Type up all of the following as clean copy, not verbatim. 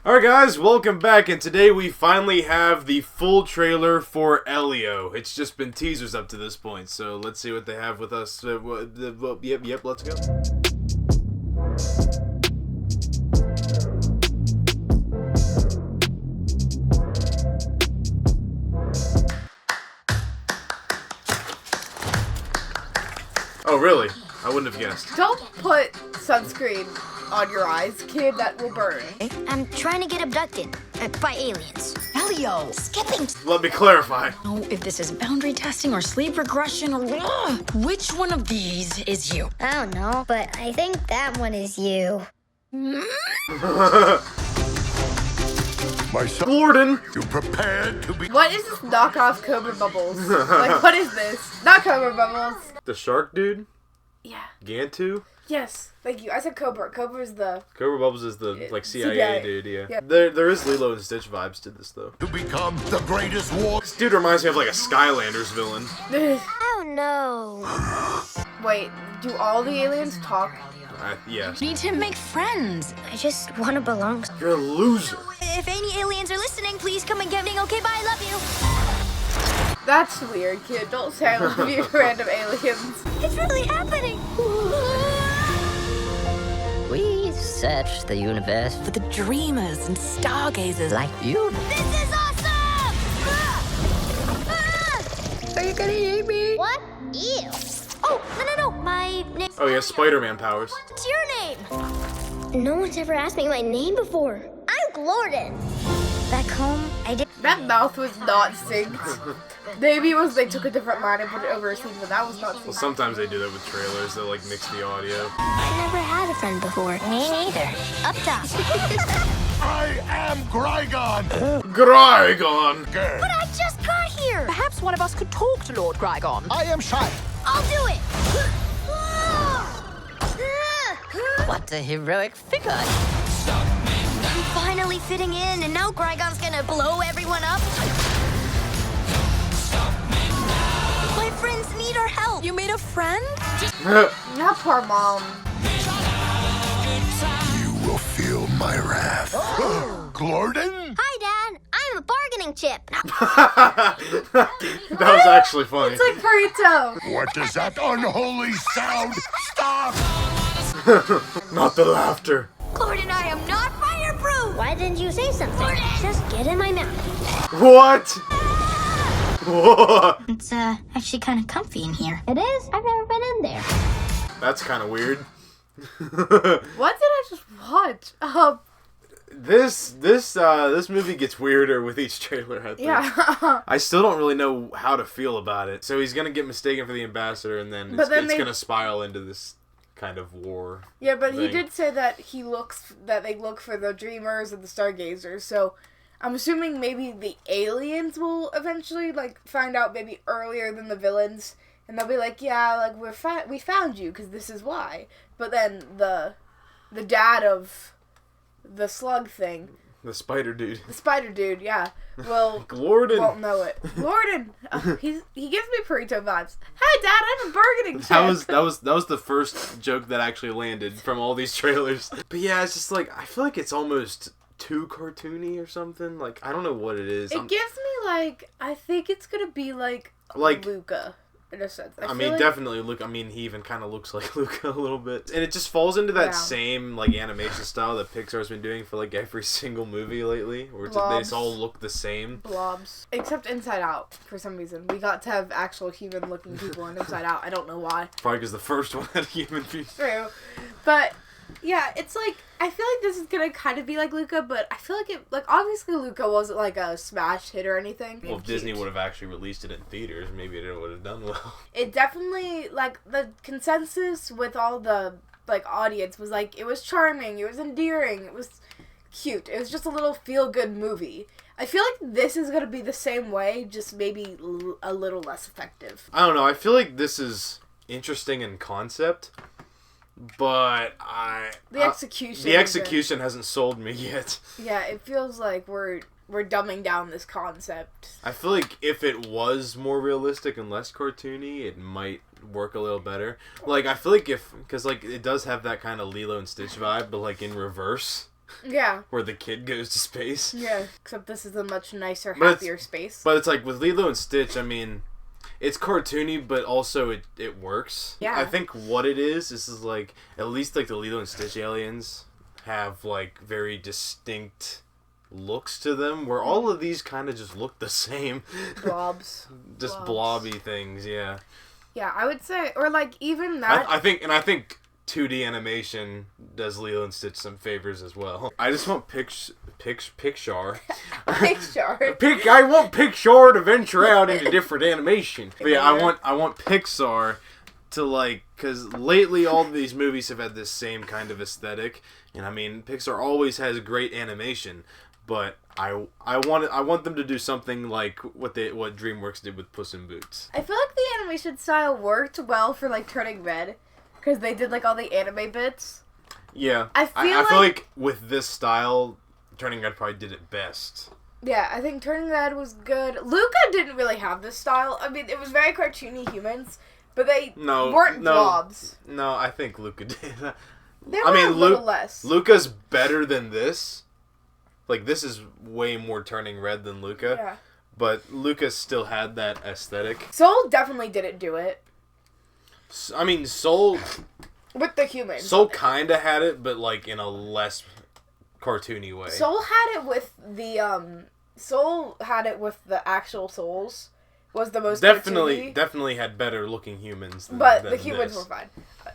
Alright guys, welcome back, and today we finally have the full trailer for Elio. It's just been teasers up to this point, so let's see what they have with us. Yep, let's go. Oh really? I wouldn't have guessed. Don't put sunscreen on your eyes, kid. That will burn. I'm trying to get abducted by aliens. Elio, skipping. Let me clarify. Oh, if this is boundary testing or sleep regression or which one of these is you? I don't know, but I think that one is you. My son, Gordon! you prepared to be... What is this knockoff Cobra Bubbles? Like, what is this? Not Cobra Bubbles. The shark dude? Yeah. Gantu? Yes. Thank you. I said Cobra. Cobra is the... Cobra Bubbles is the, like, CIA CIA. dude, yeah. Yeah. There is Lilo and Stitch vibes to this, though. to become the greatest war... This dude reminds me of, like, a Skylanders villain. Oh no. Wait, do all the aliens talk? Yeah. Need to make friends. I just want to belong. You're a loser. If any aliens are listening, please come and get me. Okay, bye. I love you. That's weird, kid. Don't say I love you, random aliens. It's really happening. We search the universe For the dreamers and stargazers like you. This is awesome! Are you gonna eat me? What? Ew. Oh, no. My name. Oh yeah, Spider-Man powers. What's your name? No one's ever asked me my name before. I'm Glorden. Back home, I did. That mouth was not synced. Maybe it was they took a different line and put it over a scene, but that was not synced. Well, sometimes they do that with trailers. They'll, like, mix the audio. I never had a friend before. me neither. Up top. I am Grygon! Grygon! But I just got here. Perhaps one of us could talk to Lord Grygon. I am shy. I'll do it. What a heroic figure. I'm finally fitting in, and now Grygon's gonna blow everyone up. My friends need our help. You made a friend? Not poor mom. You will feel my wrath. Glorden? Hi, Dad. I'm a bargaining chip. That was actually funny. It's like Burrito. What is that unholy sound? Stop! Not the laughter. Gordon, I am not fireproof. Why didn't you say something? Just get in my mouth. What? What? It's actually kind of comfy in here. It is? I've never been in there. That's kind of weird. What did I just watch? This movie gets weirder with each trailer, I think. Yeah. I still don't really know how to feel about it. So he's gonna get mistaken for the ambassador, and then But then it's they- gonna spiral into this kind of war. Yeah, but he thing. did say that they look for the dreamers and the stargazers. So I'm assuming maybe the aliens will eventually like find out maybe earlier than the villains, and they'll be like, yeah, like we found you because this is why. But then the dad of the slug thing, The spider dude. the spider dude, yeah, will Glorden. won't know it. Gordon, he gives me Burrito vibes. Hi, Dad, I'm a bargaining chip. That was the first joke that actually landed from all these trailers. But yeah, it's just like I feel like it's almost too cartoony or something. Like I don't know what it is. It gives me like I think it's gonna be like Luca in a sense. I feel mean, like, definitely Luca. I mean, he even kind of looks like Luca a little bit, and it just falls into that Yeah. same like animation style that Pixar's been doing for like every single movie lately, where they Blobs. just all look the same. blobs, except Inside Out for some reason. We got to have actual human-looking people in Inside Out. I don't know why. Probably because the first one had human feet. True, but yeah, it's like I feel like this is gonna kind of be like Luca, but I feel like it like obviously Luca wasn't like a smash hit or anything. Well, if Disney would have actually released it in theaters, maybe it would have done well. It definitely like the consensus with all the like audience was like it was charming, it was endearing, it was cute, it was just a little feel good movie. I feel like this is gonna be the same way, just maybe a little less effective. I don't know. I feel like this is interesting in concept, but The execution. the execution hasn't sold me yet. Yeah, it feels like we're dumbing down this concept. I feel like if it was more realistic and less cartoony, it might work a little better. Like, I feel like because like, it does have that kind of Lilo and Stitch vibe, but, like, in reverse. Yeah. where the kid goes to space. Yeah. Except this is a much nicer, But happier space. But it's like with Lilo and Stitch, I mean, it's cartoony, but also it works. Yeah. I think what it is like, at least like the Lilo and Stitch aliens have like very distinct looks to them, where all of these kind of just look the same. Blobs. Just blobby things, yeah. Yeah, I would say, or like even that. I think 2D animation does Lilo and Stitch some favors as well. I just want Pixar. Pixar. I want Pixar to venture out into different animation. But yeah, I want Pixar to like, because lately all of these movies have had this same kind of aesthetic, and I mean Pixar always has great animation, but I want them to do something like what DreamWorks did with Puss in Boots. I feel like the animation style worked well for like Turning Red, because they did like all the anime bits. Yeah, I feel like with this style, Turning Red probably did it best. Yeah, I think Turning Red was good. Luca didn't really have this style. I mean, it was very cartoony humans, but they weren't blobs. No, I think Luca did. They were a little less. Luca's better than this. Like, this is way more Turning Red than Luca. Yeah. But Luca still had that aesthetic. Soul definitely didn't do it. I mean, Soul... With the humans. Soul kind of had it, but, like, in a less cartoony way. Soul had it with the, Soul had it with the actual souls. Was the most Definitely had better looking humans than the humans this. were fine.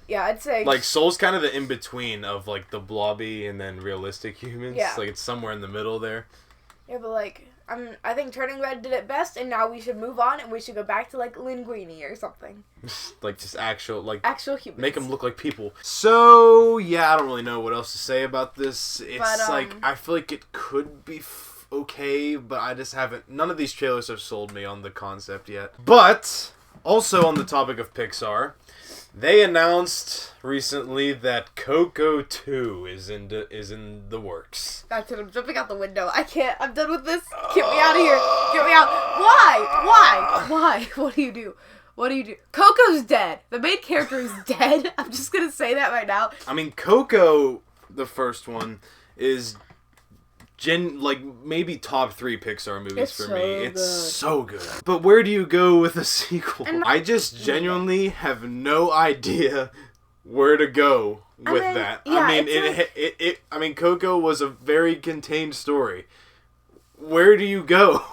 Yeah, I'd say... Like, Soul's kind of the in-between of, like, the blobby and then realistic humans. Yeah. Like, it's somewhere in the middle there. Yeah, but, like, I think Turning Red did it best, and now we should move on, and we should go back to, like, Linguini or something. Like, just actual humans. Make Make them look like people. So, yeah, I don't really know what else to say about this. It's, like, I feel like it could be okay, but I just haven't... None of these trailers have sold me on the concept yet. But, also on the topic of Pixar... They announced recently that Coco 2 is in the works. That's it. I'm jumping out the window. I can't. I'm done with this. Get me out of here. Get me out. Why? What do you do? Coco's dead. The main character is dead. I'm just gonna say that right now. I mean, Coco, the first one, is maybe top 3 Pixar movies for me. It's so good. But where do you go with a sequel? I just genuinely have no idea where to go with that. Yeah, I mean, Coco was a very contained story. Where do you go?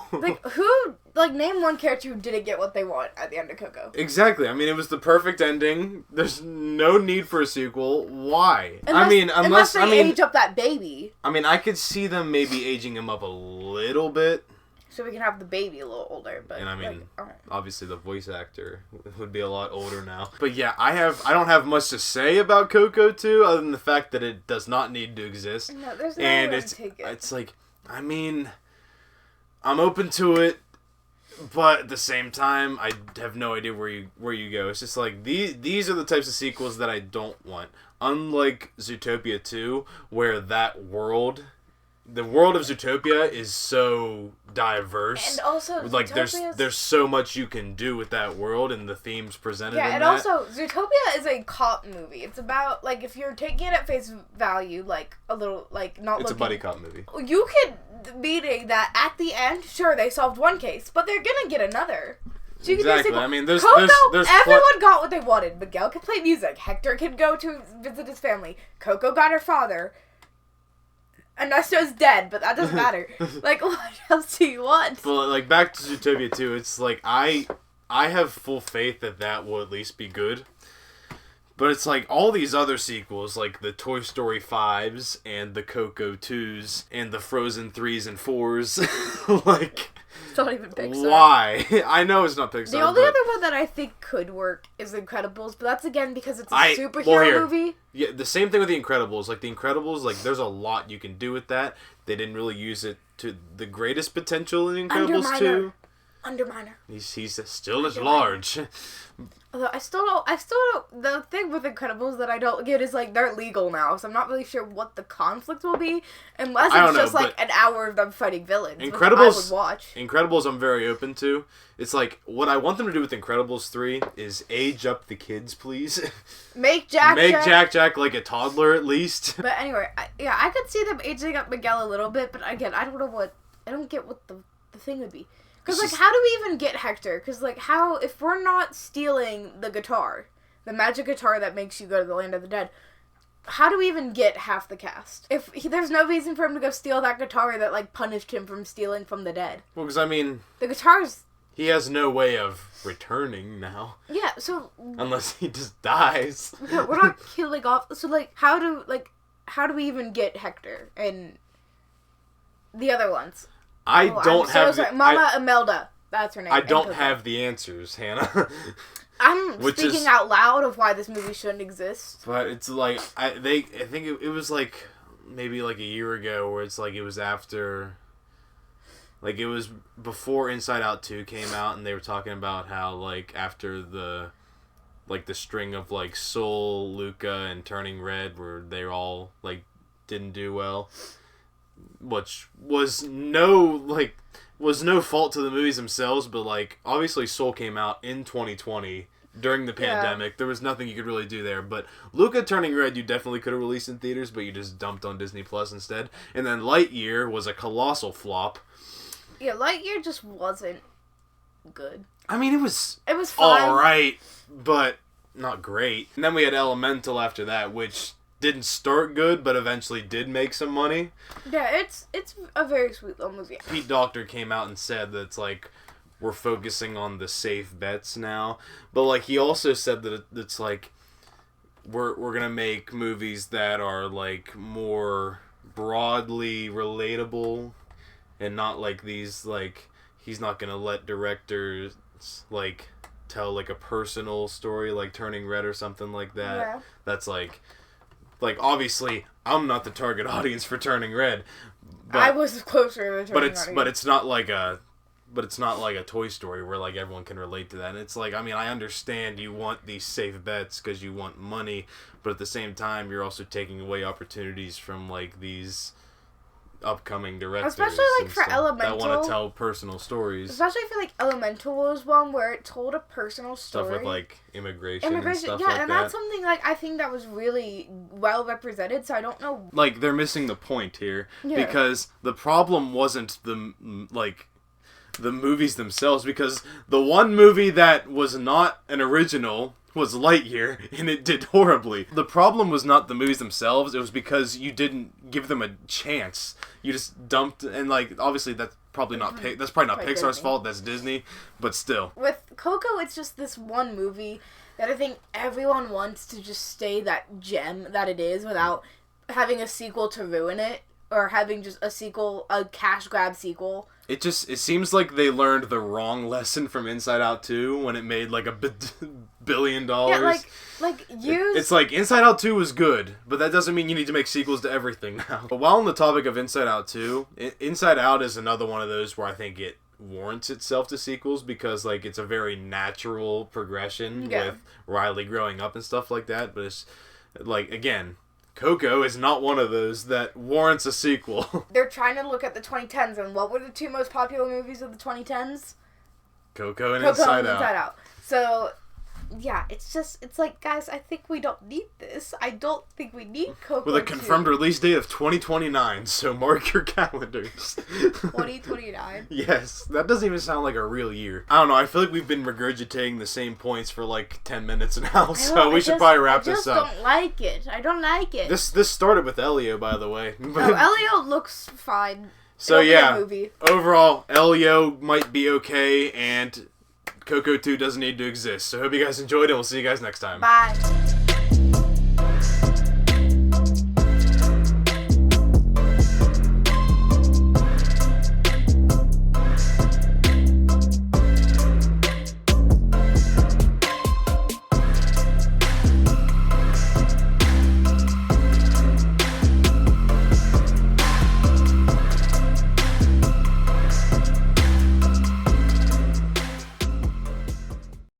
Name one character who didn't get what they want at the end of Coco. Exactly. I mean, it was the perfect ending. There's no need for a sequel. Why? Unless they age up that baby. I mean, I could see them maybe aging him up a little bit. So we can have the baby a little older, but... And I mean, obviously the voice actor would be a lot older now. But yeah, I don't have much to say about Coco 2, other than the fact that it does not need to exist. No, there's no and way to take it. It's like, I mean, I'm open to it. But at the same time, I have no idea where you go. It's just like these are the types of sequels that I don't want. Unlike Zootopia 2, where the world of Zootopia is so diverse. And also, like there's so much you can do with that world and the themes presented. Yeah, in and that. also Zootopia is a cop movie. It's about, like, if you're taking it at face value, like a little, like, not. It's a buddy cop movie. You could meaning that at the end, sure, they solved one case, but they're gonna get another. So you exactly. Can I mean, there's everyone got what they wanted. Miguel could play music. Hector could go to visit his family. Coco got her father. Ernesto's dead, but that doesn't matter. Like, what else do you want? But like back to Zootopia 2, it's like I have full faith that will at least be good. But it's like all these other sequels, like the Toy Story 5s and the Coco 2s and the Frozen 3s and 4s. Like, it's not even Pixar. Why? I know it's not Pixar. The only other one that I think could work is Incredibles, but that's again because it's a superhero movie. Yeah, the same thing with the Incredibles. Like the Incredibles, like there's a lot you can do with that. They didn't really use it to the greatest potential in Incredibles 2. Underminer. He's still as large. Although I still don't. The thing with Incredibles that I don't get is like they're legal now, so I'm not really sure what the conflict will be, unless it's just like an hour of them fighting villains. Incredibles, which I would watch. Incredibles, I'm very open to. It's like what I want them to do with Incredibles 3 is age up the kids, please. Make Jack like a toddler at least. But anyway, I could see them aging up Miguel a little bit, but again, I don't get what the thing would be. Because, like, how do we even get Hector? Because, like, if we're not stealing the guitar, the magic guitar that makes you go to the land of the dead, how do we even get half the cast? There's no reason for him to go steal that guitar that, like, punished him from stealing from the dead. Well, because, I mean... The guitar's... He has no way of returning now. Yeah, so... Unless he just dies. We're not killing off... So, like, how do we even get Hector and the other ones? Mama Imelda. That's her name. I don't have the answers, Hannah. I'm speaking out loud of why this movie shouldn't exist. But it's like I think it was like maybe like a year ago where it's like it was after, like it was before Inside Out 2 came out, and they were talking about how like after the string of like Soul, Luca, and Turning Red, where they all like didn't do well. Which was no fault to the movies themselves, but like obviously Soul came out in 2020 during the pandemic. Yeah. There was nothing you could really do there. But Luca Turning Red, you definitely could have released in theaters, but you just dumped on Disney Plus instead. And then Lightyear was a colossal flop. Yeah, Lightyear just wasn't good. I mean, it was fine. All right, but not great. And then we had Elemental after that, which didn't start good, but eventually did make some money. Yeah, it's a very sweet little movie. Pete Docter came out and said that it's like we're focusing on the safe bets now, but like he also said that it's like we're gonna make movies that are like more broadly relatable, and not like these like he's not gonna let directors like tell like a personal story like Turning Red or something like that. Yeah. That's like obviously I'm not the target audience for Turning Red. But, I was closer to Turning Red. But it's not like a Toy Story where like everyone can relate to that. And it's like, I mean, I understand you want these safe bets because you want money, but at the same time you're also taking away opportunities from like these upcoming directors, especially like for Elemental, that want to tell personal stories. Especially I feel like Elemental was one where it told a personal story. Stuff with like immigration and stuff yeah, like and that. That's something like I think that was really well represented. So I don't know. Like they're missing the point here because the problem wasn't the movies themselves, because the one movie that was not an original was Lightyear, and it did horribly. The problem was not the movies themselves, it was because you didn't give them a chance. You just dumped, and like, obviously that's probably not Pixar's Disney. fault, that's Disney, but still. With Coco, it's just this one movie that I think everyone wants to just stay that gem that it is without having a sequel to ruin it, or having just a cash grab sequel. It seems like they learned the wrong lesson from Inside Out 2 when it made like $1 billion. Yeah, It's like Inside Out 2 was good, but that doesn't mean you need to make sequels to everything now. But while on the topic of Inside Out 2, Inside Out is another one of those where I think it warrants itself to sequels because like it's a very natural progression with Riley growing up and stuff like that. But it's like, again, Coco is not one of those that warrants a sequel. They're trying to look at the 2010s, and what were the two most popular movies of the 2010s? Coco and Inside Out. So, yeah, it's like, guys, I think we don't need this. I don't think we need Coco. With a confirmed release date of 2029, so mark your calendars. 2029? Yes, that doesn't even sound like a real year. I don't know, I feel like we've been regurgitating the same points for like 10 minutes now, so we should probably wrap this up. I don't like it. I don't like it. This started with Elio, by the way. No, Elio looks fine. So yeah, overall, Elio might be okay, and Coco 2 doesn't need to exist. So hope you guys enjoyed it, and we'll see you guys next time. Bye.